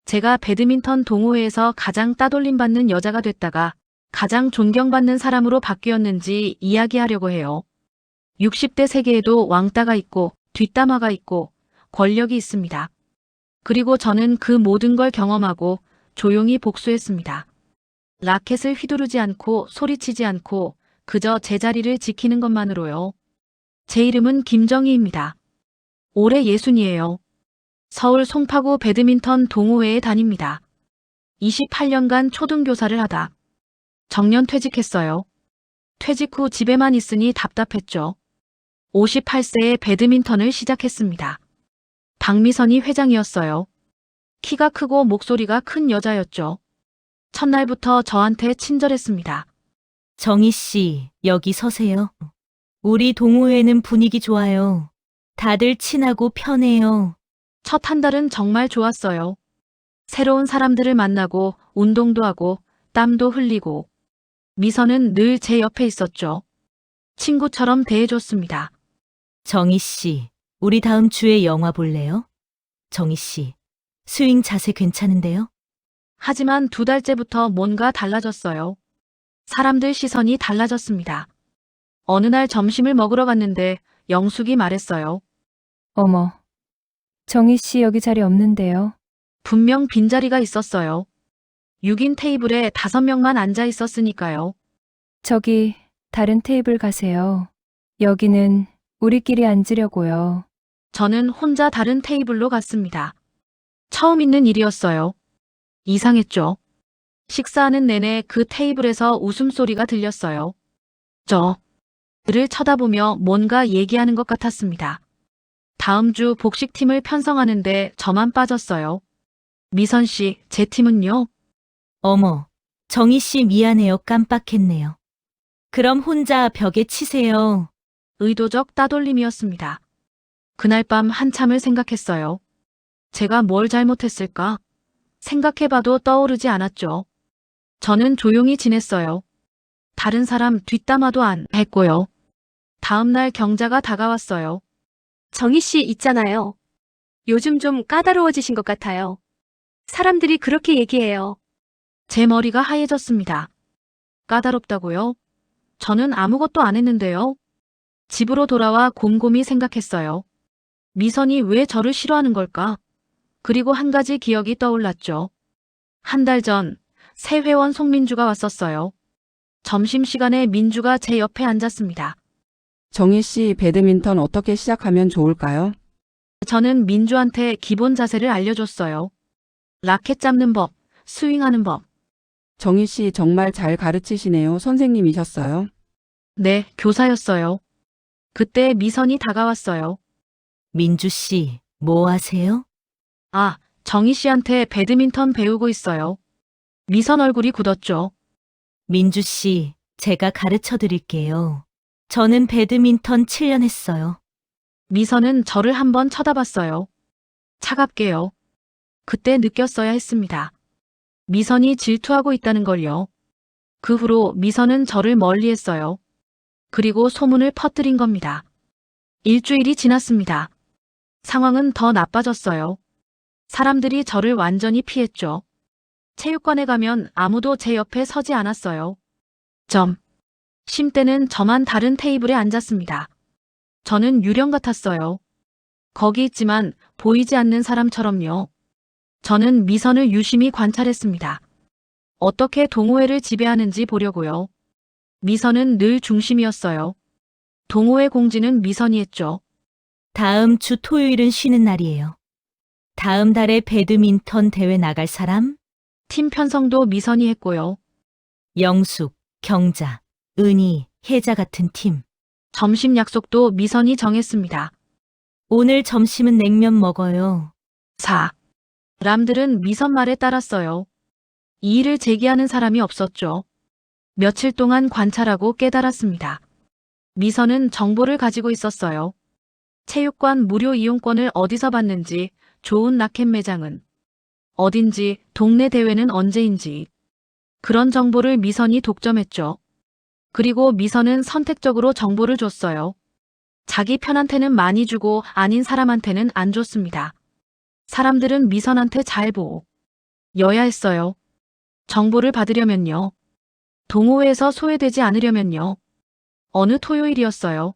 제가 배드민턴 동호회에서 가장 따돌림 받는 여자가 됐다가 가장 존경받는 사람으로 바뀌었는지 이야기하려고 해요. 60대 세계에도 왕따가 있고 뒷담화가 있고 권력이 있습니다. 그리고 저는 그 모든 걸 경험하고 조용히 복수했습니다. 라켓을 휘두르지 않고 소리치지 않고 그저 제자리를 지키는 것만으로요. 제 이름은 김정희입니다. 올해 60이에요. 서울 송파구 배드민턴 동호회에 다닙니다. 28년간 초등교사를 하다 정년 퇴직했어요. 퇴직 후 집에만 있으니 답답했죠. 58세에 배드민턴을 시작했습니다. 박미선이 회장이었어요. 키가 크고 목소리가 큰 여자였죠. 첫날부터 저한테 친절했습니다. 정희 씨, 여기 서세요. 우리 동호회는 분위기 좋아요. 다들 친하고 편해요. 첫 한 달은 정말 좋았어요. 새로운 사람들을 만나고 운동도 하고 땀도 흘리고 미선은 늘 제 옆에 있었죠. 친구처럼 대해줬습니다. 정희 씨, 우리 다음 주에 영화 볼래요? 정희 씨, 스윙 자세 괜찮은데요? 하지만 2달째부터 뭔가 달라졌어요. 사람들 시선이 달라졌습니다. 어느 날 점심을 먹으러 갔는데 영숙이 말했어요. 어머, 정희 씨 여기 자리 없는데요. 분명 빈자리가 있었어요. 6인 테이블에 5명만 앉아 있었으니까요. 저기 다른 테이블 가세요. 여기는 우리끼리 앉으려고요. 저는 혼자 다른 테이블로 갔습니다. 처음 있는 일이었어요. 이상했죠. 식사하는 내내 그 테이블에서 웃음소리가 들렸어요. 저를 쳐다보며 뭔가 얘기하는 것 같았습니다. 다음 주 복식팀을 편성하는데 저만 빠졌어요. 미선 씨, 제 팀은요? 어머, 정희 씨 미안해요. 깜빡했네요. 그럼 혼자 벽에 치세요. 의도적 따돌림이었습니다. 그날 밤 한참을 생각했어요. 제가 뭘 잘못했을까? 생각해봐도 떠오르지 않았죠. 저는 조용히 지냈어요. 다른 사람 뒷담화도 안 했고요. 다음 날 경자가 다가왔어요. 정희 씨 있잖아요. 요즘 좀 까다로워지신 것 같아요. 사람들이 그렇게 얘기해요. 제 머리가 하얘졌습니다. 까다롭다고요? 저는 아무것도 안 했는데요. 집으로 돌아와 곰곰이 생각했어요. 미선이 왜 저를 싫어하는 걸까? 그리고 한 가지 기억이 떠올랐죠. 한 달 전 새 회원 송민주가 왔었어요. 점심시간에 민주가 제 옆에 앉았습니다. 정희 씨, 배드민턴 어떻게 시작하면 좋을까요? 저는 민주한테 기본 자세를 알려줬어요. 라켓 잡는 법, 스윙하는 법. 정희 씨 정말 잘 가르치시네요. 선생님이셨어요? 네, 교사였어요. 그때 미선이 다가왔어요. 민주 씨, 뭐 하세요? 아, 정희 씨한테 배드민턴 배우고 있어요. 미선 얼굴이 굳었죠. 민주 씨, 제가 가르쳐 드릴게요. 저는 배드민턴 7년 했어요. 미선은 저를 한번 쳐다봤어요. 차갑게요. 그때 느꼈어야 했습니다. 미선이 질투하고 있다는 걸요. 그 후로 미선은 저를 멀리했어요. 그리고 소문을 퍼뜨린 겁니다. 일주일이 지났습니다. 상황은 더 나빠졌어요. 사람들이 저를 완전히 피했죠. 체육관에 가면 아무도 제 옆에 서지 않았어요. 심 때는 저만 다른 테이블에 앉았습니다. 저는 유령 같았어요. 거기 있지만 보이지 않는 사람처럼요. 저는 미선을 유심히 관찰했습니다. 어떻게 동호회를 지배하는지 보려고요. 미선은 늘 중심이었어요. 동호회 공지는 미선이 했죠. 다음 주 토요일은 쉬는 날이에요. 다음 달에 배드민턴 대회 나갈 사람? 팀 편성도 미선이 했고요. 영숙, 경자, 은희, 혜자 같은 팀. 점심 약속도 미선이 정했습니다. 오늘 점심은 냉면 먹어요. 람들은 미선 말에 따랐어요. 이의를 제기하는 사람이 없었죠. 며칠 동안 관찰하고 깨달았습니다. 미선은 정보를 가지고 있었어요. 체육관 무료 이용권을 어디서 받는지, 좋은 라켓 매장은 어딘지, 동네 대회는 언제인지. 그런 정보를 미선이 독점했죠. 그리고 미선은 선택적으로 정보를 줬어요. 자기 편한테는 많이 주고 아닌 사람한테는 안 줬습니다. 사람들은 미선한테 잘 보고 여야 했어요. 정보를 받으려면요. 동호회에서 소외되지 않으려면요. 어느 토요일이었어요.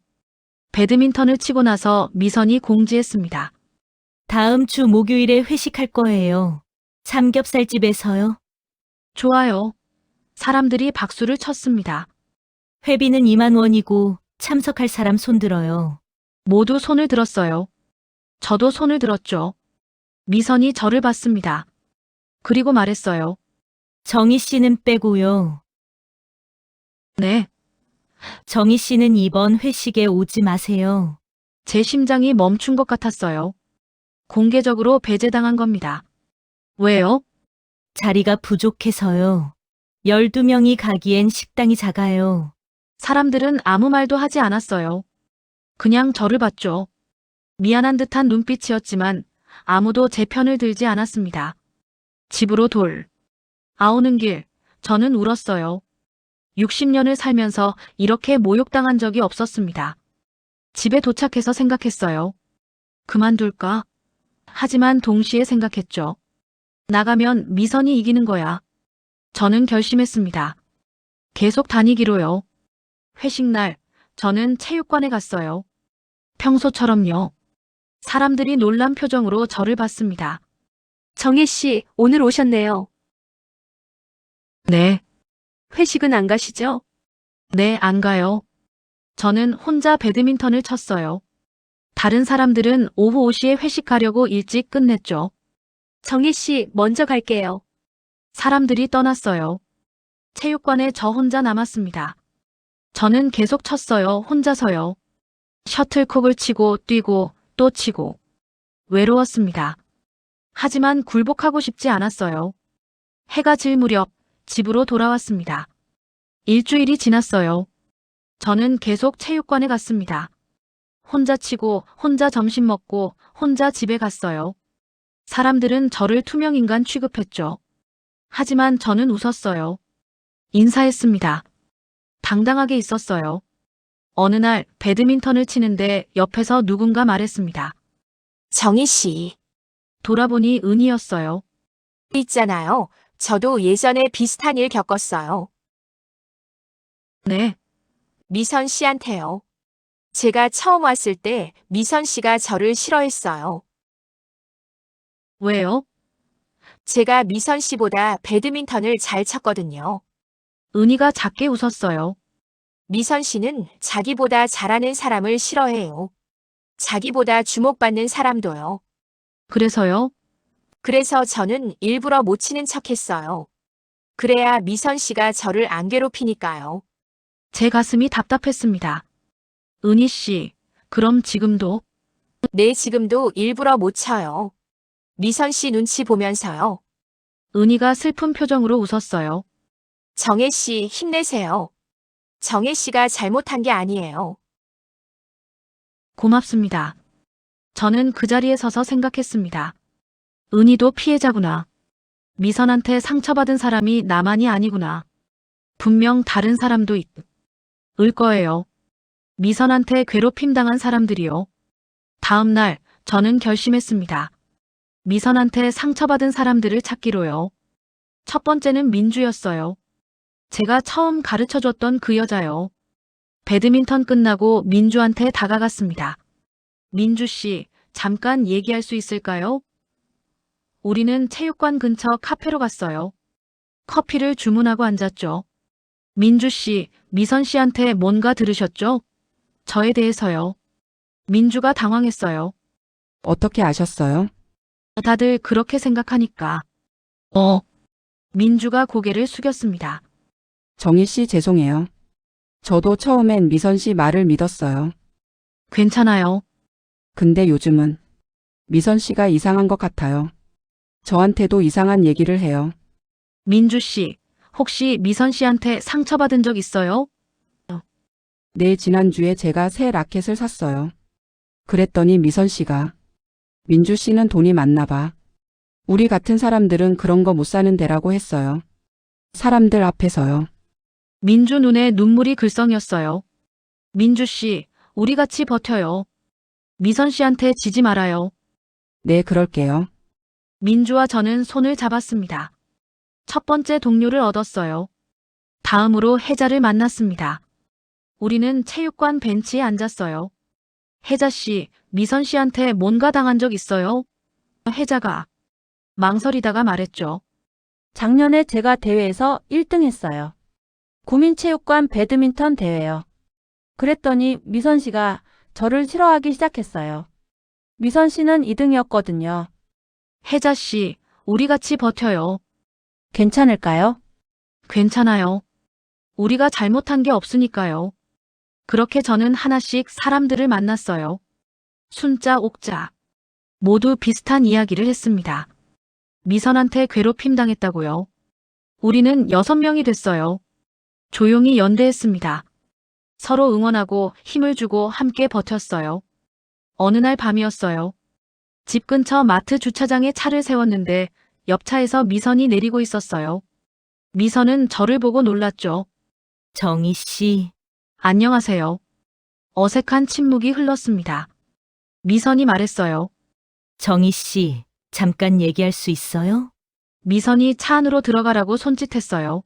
배드민턴을 치고 나서 미선이 공지했습니다. 다음 주 목요일에 회식할 거예요. 삼겹살집에서요. 좋아요. 사람들이 박수를 쳤습니다. 회비는 2만 원이고 참석할 사람 손들어요. 모두 손을 들었어요. 저도 손을 들었죠. 미선이 저를 봤습니다. 그리고 말했어요. 정희 씨는 빼고요. 네. 정희 씨는 이번 회식에 오지 마세요. 제 심장이 멈춘 것 같았어요. 공개적으로 배제당한 겁니다. 왜요? 자리가 부족해서요. 12명이 가기엔 식당이 작아요. 사람들은 아무 말도 하지 않았어요. 그냥 저를 봤죠. 미안한 듯한 눈빛이었지만 아무도 제 편을 들지 않았습니다. 집으로 아오는 길, 저는 울었어요. 60년을 살면서 이렇게 모욕당한 적이 없었습니다. 집에 도착해서 생각했어요. 그만둘까? 하지만 동시에 생각했죠. 나가면 미선이 이기는 거야. 저는 결심했습니다. 계속 다니기로요. 회식 날, 저는 체육관에 갔어요. 평소처럼요. 사람들이 놀란 표정으로 저를 봤습니다. 정희 씨, 오늘 오셨네요. 네, 회식은 안 가시죠? 네, 안 가요. 저는 혼자 배드민턴을 쳤어요. 다른 사람들은 오후 5시에 회식 가려고 일찍 끝냈죠. 정희 씨, 먼저 갈게요. 사람들이 떠났어요. 체육관에 저 혼자 남았습니다. 저는 계속 쳤어요, 혼자서요. 셔틀콕을 치고 뛰고 또 치고. 외로웠습니다. 하지만 굴복하고 싶지 않았어요. 해가 질 무렵 집으로 돌아왔습니다. 일주일이 지났어요. 저는 계속 체육관에 갔습니다. 혼자 치고, 혼자 점심 먹고, 혼자 집에 갔어요. 사람들은 저를 투명인간 취급했죠. 하지만 저는 웃었어요. 인사했습니다. 당당하게 있었어요. 어느 날 배드민턴을 치는데 옆에서 누군가 말했습니다. 정희 씨, 돌아보니 은희였어요. 있잖아요. 저도 예전에 비슷한 일 겪었어요. 네, 미선 씨한테요. 제가 처음 왔을 때 미선 씨가 저를 싫어했어요. 왜요? 제가 미선 씨보다 배드민턴을 잘 쳤거든요. 은희가 작게 웃었어요. 미선 씨는 자기보다 잘하는 사람을 싫어해요. 자기보다 주목받는 사람도요. 그래서요? 그래서 저는 일부러 못 치는 척 했어요. 그래야 미선 씨가 저를 안 괴롭히니까요. 제 가슴이 답답했습니다. 은희 씨, 그럼 지금도? 네, 지금도 일부러 못 쳐요. 미선 씨 눈치 보면서요. 은희가 슬픈 표정으로 웃었어요. 정혜 씨 힘내세요. 정혜 씨가 잘못한 게 아니에요. 고맙습니다. 저는 그 자리에 서서 생각했습니다. 은희도 피해자구나. 미선한테 상처받은 사람이 나만이 아니구나. 분명 다른 사람도 을 거예요. 미선한테 괴롭힘 당한 사람들이요. 다음 날 저는 결심했습니다. 미선한테 상처받은 사람들을 찾기로요. 첫 번째는 민주였어요. 제가 처음 가르쳐줬던 그 여자요. 배드민턴 끝나고 민주한테 다가갔습니다. 민주 씨, 잠깐 얘기할 수 있을까요? 우리는 체육관 근처 카페로 갔어요. 커피를 주문하고 앉았죠. 민주 씨, 미선 씨한테 뭔가 들으셨죠? 저에 대해서요. 민주가 당황했어요. 어떻게 아셨어요? 다들 그렇게 생각하니까. 민주가 고개를 숙였습니다. 정희 씨 죄송해요. 저도 처음엔 미선 씨 말을 믿었어요. 괜찮아요. 근데 요즘은 미선 씨가 이상한 것 같아요. 저한테도 이상한 얘기를 해요. 민주 씨, 혹시 미선 씨한테 상처받은 적 있어요? 네, 지난주에 제가 새 라켓을 샀어요. 그랬더니 미선 씨가 민주 씨는 돈이 많나 봐. 우리 같은 사람들은 그런 거 못 사는 데라고 했어요. 사람들 앞에서요. 민주 눈에 눈물이 글썽였어요. 민주 씨, 우리 같이 버텨요. 미선 씨한테 지지 말아요. 네, 그럴게요. 민주와 저는 손을 잡았습니다. 첫 번째 동료를 얻었어요. 다음으로 혜자를 만났습니다. 우리는 체육관 벤치에 앉았어요. 혜자 씨, 미선 씨한테 뭔가 당한 적 있어요? 혜자가 망설이다가 말했죠. 작년에 제가 대회에서 1등 했어요. 구민체육관 배드민턴 대회요. 그랬더니 미선 씨가 저를 싫어하기 시작했어요. 미선 씨는 2등이었거든요. 혜자 씨, 우리 같이 버텨요. 괜찮을까요? 괜찮아요. 우리가 잘못한 게 없으니까요. 그렇게 저는 하나씩 사람들을 만났어요. 순자, 옥자. 모두 비슷한 이야기를 했습니다. 미선한테 괴롭힘 당했다고요. 우리는 6명이 됐어요. 조용히 연대했습니다. 서로 응원하고 힘을 주고 함께 버텼어요. 어느 날 밤이었어요. 집 근처 마트 주차장에 차를 세웠는데 옆차에서 미선이 내리고 있었어요. 미선은 저를 보고 놀랐죠. 정희 씨, 안녕하세요. 어색한 침묵이 흘렀습니다. 미선이 말했어요. 정희 씨, 잠깐 얘기할 수 있어요? 미선이 차 안으로 들어가라고 손짓했어요.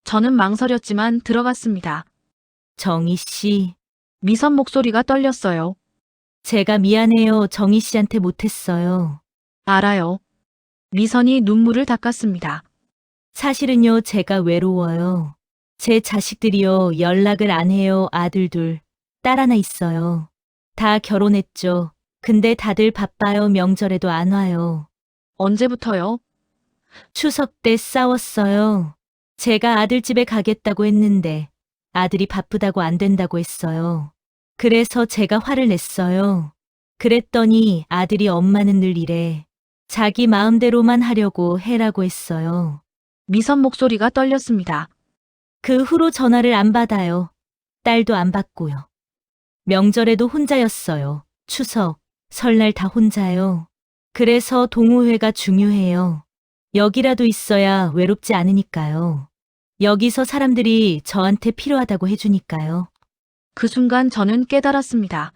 저는 망설였지만 들어갔습니다. 정희 씨, 미선 목소리가 떨렸어요. 제가 미안해요. 정희 씨한테 못했어요. 알아요. 미선이 눈물을 닦았습니다. 사실은요, 제가 외로워요. 제 자식들이요, 연락을 안 해요. 아들 둘, 딸 하나 있어요. 다 결혼했죠. 근데 다들 바빠요. 명절에도 안 와요. 언제부터요? 추석 때 싸웠어요. 제가 아들 집에 가겠다고 했는데 아들이 바쁘다고 안 된다고 했어요. 그래서 제가 화를 냈어요. 그랬더니 아들이 엄마는 늘 이래. 자기 마음대로만 하려고 해라고 했어요. 미선 목소리가 떨렸습니다. 그 후로 전화를 안 받아요. 딸도 안 받고요. 명절에도 혼자였어요. 추석, 설날 다 혼자요. 그래서 동호회가 중요해요. 여기라도 있어야 외롭지 않으니까요. 여기서 사람들이 저한테 필요하다고 해주니까요. 그 순간 저는 깨달았습니다.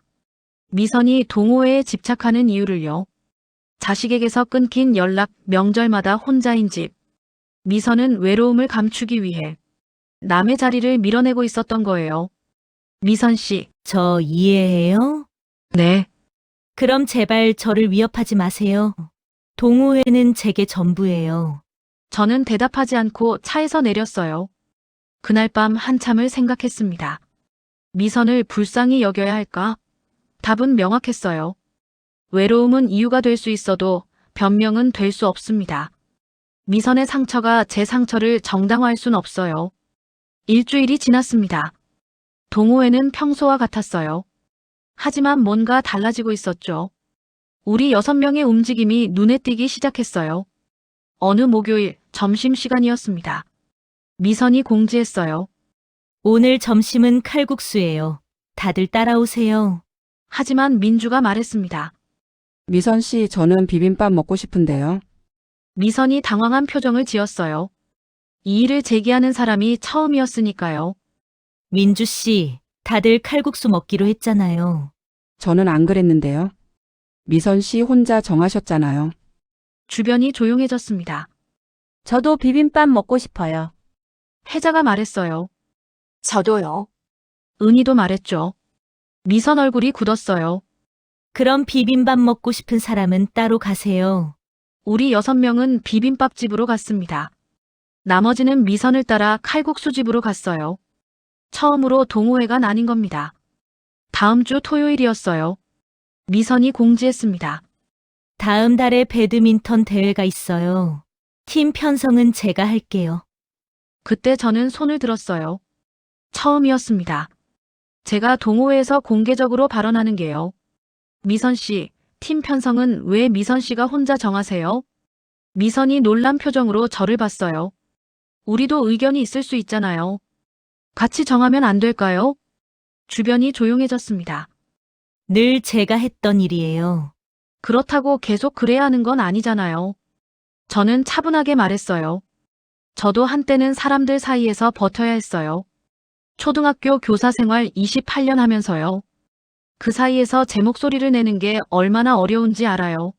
미선이 동호회에 집착하는 이유를요. 자식에게서 끊긴 연락, 명절마다 혼자인 집. 미선은 외로움을 감추기 위해 남의 자리를 밀어내고 있었던 거예요. 미선 씨, 저 이해해요? 네. 그럼 제발 저를 위협하지 마세요. 동호회는 제게 전부예요. 저는 대답하지 않고 차에서 내렸어요. 그날 밤 한참을 생각했습니다. 미선을 불쌍히 여겨야 할까? 답은 명확했어요. 외로움은 이유가 될 수 있어도 변명은 될 수 없습니다. 미선의 상처가 제 상처를 정당화할 순 없어요. 일주일이 지났습니다. 동호회는 평소와 같았어요. 하지만 뭔가 달라지고 있었죠. 우리 6명의 움직임이 눈에 띄기 시작했어요. 어느 목요일 점심시간이었습니다. 미선이 공지했어요. 오늘 점심은 칼국수예요. 다들 따라오세요. 하지만 민주가 말했습니다. 미선 씨, 저는 비빔밥 먹고 싶은데요. 미선이 당황한 표정을 지었어요. 이 일을 제기하는 사람이 처음이었으니까요. 민주 씨, 다들 칼국수 먹기로 했잖아요. 저는 안 그랬는데요. 미선 씨 혼자 정하셨잖아요. 주변이 조용해졌습니다. 저도 비빔밥 먹고 싶어요. 혜자가 말했어요. 저도요. 은희도 말했죠. 미선 얼굴이 굳었어요. 그럼 비빔밥 먹고 싶은 사람은 따로 가세요. 우리 6명은 비빔밥집으로 갔습니다. 나머지는 미선을 따라 칼국수집으로 갔어요. 처음으로 동호회가 나뉜 겁니다. 다음 주 토요일이었어요. 미선이 공지했습니다. 다음 달에 배드민턴 대회가 있어요. 팀 편성은 제가 할게요. 그때 저는 손을 들었어요. 처음이었습니다. 제가 동호회에서 공개적으로 발언하는 게요. 미선 씨, 팀 편성은 왜 미선 씨가 혼자 정하세요? 미선이 놀란 표정으로 저를 봤어요. 우리도 의견이 있을 수 있잖아요. 같이 정하면 안 될까요? 주변이 조용해졌습니다. 늘 제가 했던 일이에요. 그렇다고 계속 그래야 하는 건 아니잖아요. 저는 차분하게 말했어요. 저도 한때는 사람들 사이에서 버텨야 했어요. 초등학교 교사 생활 28년 하면서요. 그 사이에서 제 목소리를 내는 게 얼마나 어려운지 알아요.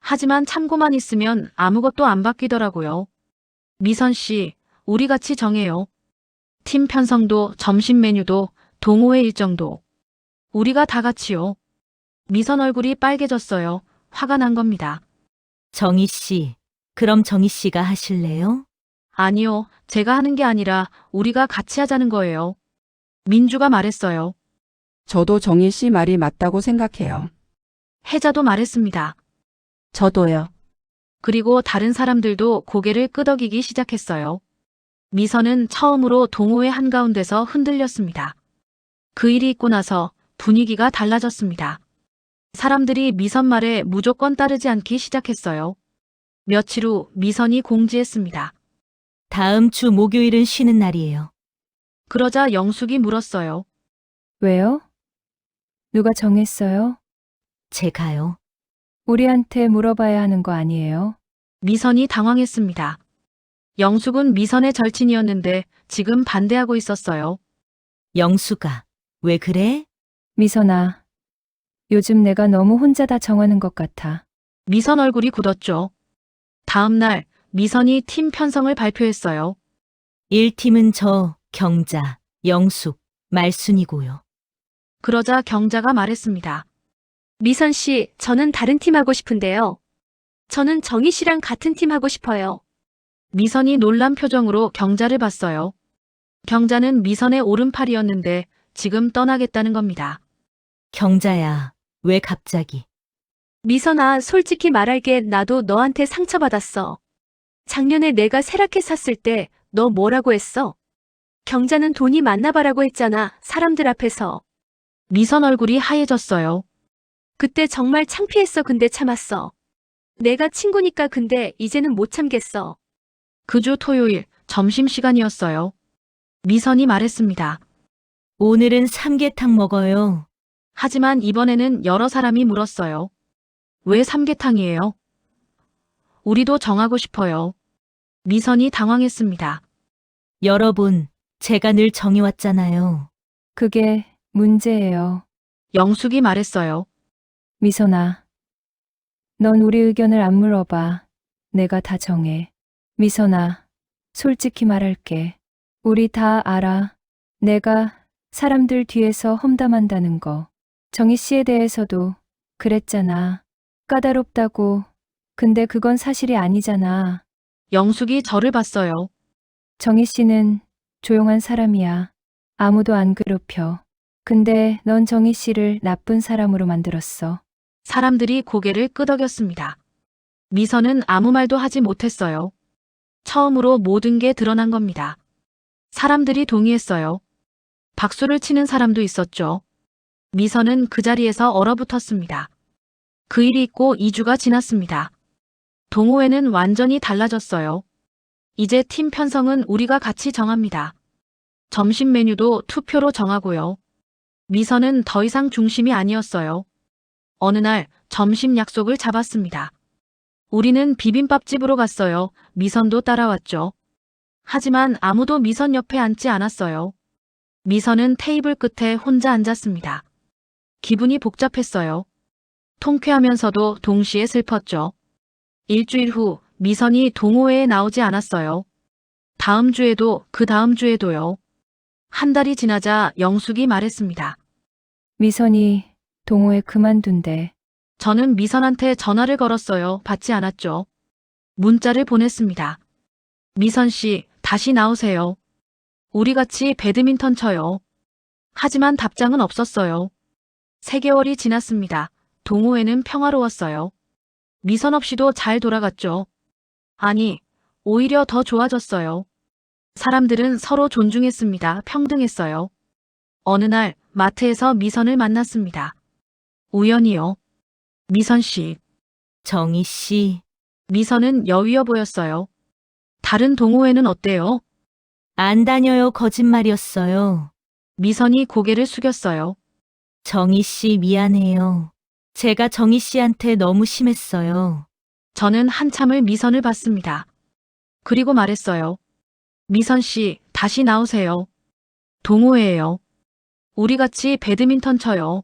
하지만 참고만 있으면 아무것도 안 바뀌더라고요. 미선 씨, 우리 같이 정해요. 팀 편성도 점심 메뉴도 동호회 일정도. 우리가 다 같이요. 미선 얼굴이 빨개졌어요. 화가 난 겁니다. 정희 씨, 그럼 정희 씨가 하실래요? 아니요, 제가 하는 게 아니라 우리가 같이 하자는 거예요. 민주가 말했어요. 저도 정희 씨 말이 맞다고 생각해요. 혜자도 말했습니다. 저도요. 그리고 다른 사람들도 고개를 끄덕이기 시작했어요. 미선은 처음으로 동호회 한가운데서 흔들렸습니다. 그 일이 있고 나서 분위기가 달라졌습니다. 사람들이 미선 말에 무조건 따르지 않기 시작했어요. 며칠 후 미선이 공지했습니다. 다음 주 목요일은 쉬는 날이에요. 그러자 영숙이 물었어요. 왜요? 누가 정했어요? 제가요. 우리한테 물어봐야 하는 거 아니에요? 미선이 당황했습니다. 영숙은 미선의 절친이었는데 지금 반대하고 있었어요. 영수가, 왜 그래? 미선아, 요즘 내가 너무 혼자 다 정하는 것 같아. 미선 얼굴이 굳었죠. 다음 날 미선이 팀 편성을 발표했어요. 1팀은 저, 경자, 영숙, 말순이고요. 그러자 경자가 말했습니다. 미선 씨, 저는 다른 팀 하고 싶은데요. 저는 정희 씨랑 같은 팀 하고 싶어요. 미선이 놀란 표정으로 경자를 봤어요. 경자는 미선의 오른팔이었는데 지금 떠나겠다는 겁니다. 경자야, 왜 갑자기? 미선아, 솔직히 말할게 나도 너한테 상처받았어. 작년에 내가 세라켓 샀을 때 너 뭐라고 했어? 경자는 돈이 많나 봐라고 했잖아, 사람들 앞에서. 미선 얼굴이 하얘졌어요. 그때 정말 창피했어. 근데 참았어. 내가 친구니까. 근데 이제는 못 참겠어. 그 주 토요일 점심시간이었어요. 미선이 말했습니다. 오늘은 삼계탕 먹어요. 하지만 이번에는 여러 사람이 물었어요. 왜 삼계탕이에요? 우리도 정하고 싶어요. 미선이 당황했습니다. 여러분, 제가 늘 정해왔잖아요. 그게 문제예요. 영숙이 말했어요. 미선아, 넌 우리 의견을 안 물어봐. 내가 다 정해. 미선아, 솔직히 말할게. 우리 다 알아. 내가 사람들 뒤에서 험담한다는 거. 정희 씨에 대해서도 그랬잖아. 까다롭다고. 근데 그건 사실이 아니잖아. 영숙이 저를 봤어요. 정희 씨는 조용한 사람이야. 아무도 안 괴롭혀. 근데 넌 정희 씨를 나쁜 사람으로 만들었어. 사람들이 고개를 끄덕였습니다. 미선은 아무 말도 하지 못했어요. 처음으로 모든 게 드러난 겁니다. 사람들이 동의했어요. 박수를 치는 사람도 있었죠. 미선은 그 자리에서 얼어붙었습니다. 그 일이 있고 2주가 지났습니다. 동호회는 완전히 달라졌어요. 이제 팀 편성은 우리가 같이 정합니다. 점심 메뉴도 투표로 정하고요. 미선은 더 이상 중심이 아니었어요. 어느 날 점심 약속을 잡았습니다. 우리는 비빔밥집으로 갔어요. 미선도 따라왔죠. 하지만 아무도 미선 옆에 앉지 않았어요. 미선은 테이블 끝에 혼자 앉았습니다. 기분이 복잡했어요. 통쾌하면서도 동시에 슬펐죠. 일주일 후 미선이 동호회에 나오지 않았어요. 다음 주에도 그 다음 주에도요. 한 달이 지나자 영숙이 말했습니다. 미선이 동호회 그만둔대. 저는 미선한테 전화를 걸었어요. 받지 않았죠. 문자를 보냈습니다. 미선 씨, 다시 나오세요. 우리 같이 배드민턴 쳐요. 하지만 답장은 없었어요. 3개월이 지났습니다. 동호회는 평화로웠어요. 미선 없이도 잘 돌아갔죠. 아니, 오히려 더 좋아졌어요. 사람들은 서로 존중했습니다. 평등했어요. 어느 날 마트에서 미선을 만났습니다. 우연히요. 미선 씨. 정희 씨, 미선은 여위어 보였어요. 다른 동호회는 어때요? 안 다녀요. 거짓말이었어요. 미선이 고개를 숙였어요. 정희 씨 미안해요. 제가 정희 씨한테 너무 심했어요. 저는 한참을 미선을 봤습니다. 그리고 말했어요. 미선 씨, 다시 나오세요. 동호회예요. 우리 같이 배드민턴 쳐요.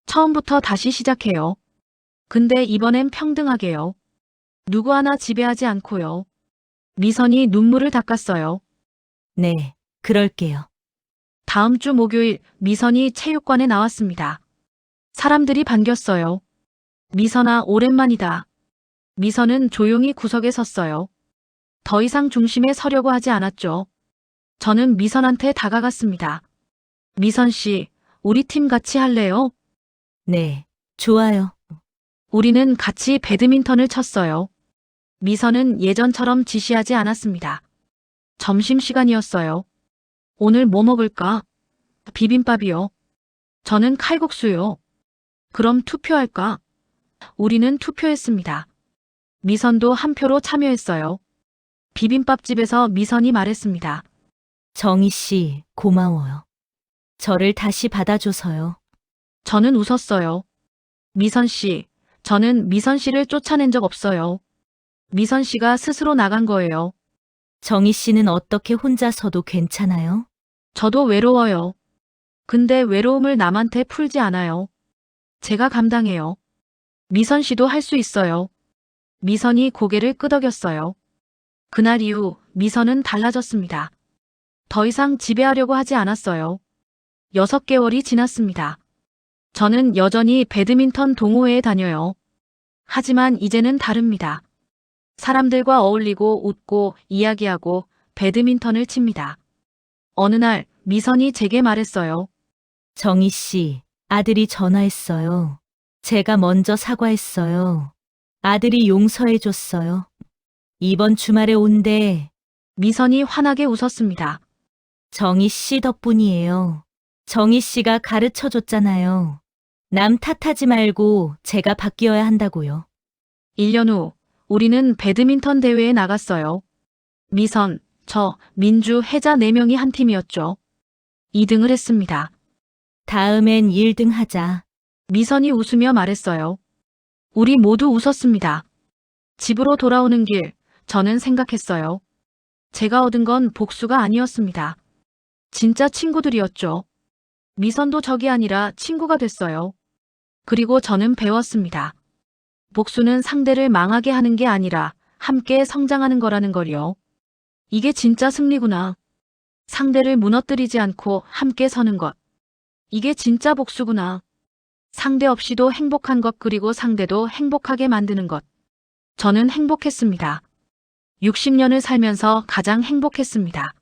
처음부터 다시 시작해요. 근데 이번엔 평등하게요. 누구 하나 지배하지 않고요. 미선이 눈물을 닦았어요. 네, 그럴게요. 다음 주 목요일 미선이 체육관에 나왔습니다. 사람들이 반겼어요. 미선아, 오랜만이다. 미선은 조용히 구석에 섰어요. 더 이상 중심에 서려고 하지 않았죠. 저는 미선한테 다가갔습니다. 미선 씨, 우리 팀 같이 할래요? 네, 좋아요. 우리는 같이 배드민턴을 쳤어요. 미선은 예전처럼 지시하지 않았습니다. 점심시간이었어요. 오늘 뭐 먹을까? 비빔밥이요. 저는 칼국수요. 그럼 투표할까? 우리는 투표했습니다. 미선도 한 표로 참여했어요. 비빔밥집에서 미선이 말했습니다. 정희 씨, 고마워요. 저를 다시 받아줘서요. 저는 웃었어요. 미선 씨, 저는 미선 씨를 쫓아낸 적 없어요. 미선 씨가 스스로 나간 거예요. 정희 씨는 어떻게 혼자서도 괜찮아요? 저도 외로워요. 근데 외로움을 남한테 풀지 않아요. 제가 감당해요. 미선 씨도 할 수 있어요. 미선이 고개를 끄덕였어요. 그날 이후 미선은 달라졌습니다. 더 이상 지배하려고 하지 않았어요. 6개월이 지났습니다. 저는 여전히 배드민턴 동호회에 다녀요. 하지만 이제는 다릅니다. 사람들과 어울리고 웃고 이야기하고 배드민턴을 칩니다. 어느 날 미선이 제게 말했어요. 정희 씨, 아들이 전화했어요. 제가 먼저 사과했어요. 아들이 용서해줬어요. 이번 주말에 온대. 미선이 환하게 웃었습니다. 정희 씨 덕분이에요. 정희 씨가 가르쳐 줬잖아요. 남 탓하지 말고 제가 바뀌어야 한다고요. 1년 후 우리는 배드민턴 대회에 나갔어요. 미선, 저, 민주, 혜자 4명이 한 팀이었죠. 2등을 했습니다. 다음엔 1등 하자. 미선이 웃으며 말했어요. 우리 모두 웃었습니다. 집으로 돌아오는 길, 저는 생각했어요. 제가 얻은 건 복수가 아니었습니다. 진짜 친구들이었죠. 미선도 적이 아니라 친구가 됐어요. 그리고 저는 배웠습니다. 복수는 상대를 망하게 하는 게 아니라 함께 성장하는 거라는 걸요. 이게 진짜 승리구나. 상대를 무너뜨리지 않고 함께 서는 것. 이게 진짜 복수구나. 상대 없이도 행복한 것 그리고 상대도 행복하게 만드는 것. 저는 행복했습니다. 60년을 살면서 가장 행복했습니다.